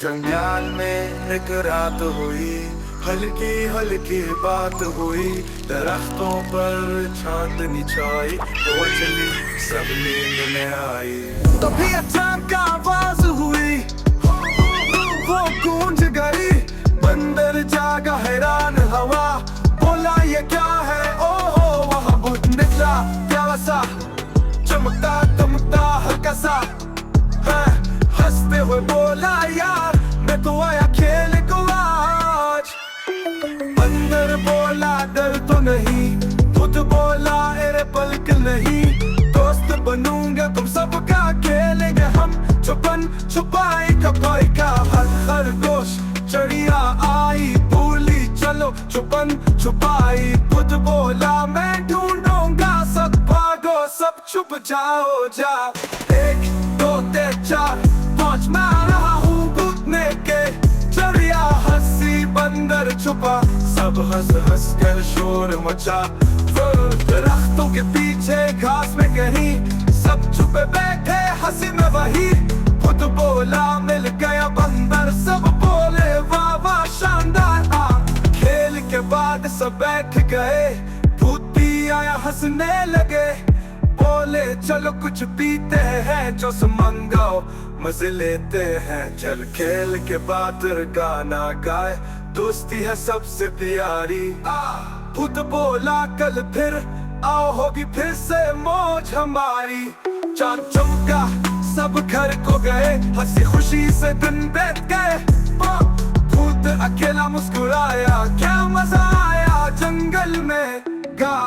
जंगल में एक रात हुई, हल्की हल्की बात हुई। दरख्तों पर चांदनी छाई, तो चली सब नींद में आई। तभी अचानक आवाज हुई, वो गूंज गई। बंदर जागा हैरान हवा, बोला ये क्या है? ओहो वहाँ भूत निकला, प्यारा सा चमकता दमकता हल्का सा। हंसते हुए बोला यार मैं तो आया खेल को आज। बंदर बोला डर तो नहीं, खुद बोला अरे पलक नहीं। दोस्त बनूंगा तुम सबका, खेलेंगे हम छुपन छुपाई कपाई का। हर खरगोश चिड़िया आई, बोली चलो छुपन छुपाई। खुद बोला मैं ढूंढूंगा, सब भागो सब छुप जाओ जा। 1 2 3 4 5 मैं रहा हूँ कूदने के। चिड़िया हंसी बंदर छुपा, सब हंस हंस कर शोर मचा। दरख्तों के पीछे घास में कहीं, सब छुपे बैठे हंसी में वही। खुद बोला मिल गया बंदर, सब बोले वाह वाह शानदार। खेल के बाद सब बैठ गए, भूत भी आया हंसने लगे। बोले चलो कुछ पीते हैं, जो मंगाओ मजे लेते हैं। चल खेल के बाद गाना गाए, दोस्ती है सबसे प्यारी। भूत बोला कल फिर आओ, होगी फिर से मौज हमारी। चांद चमका सब घर को गए, हंसी खुशी से दिन बीत गए। भूत अकेला मुस्कुराया, क्या मजा आया जंगल में गा।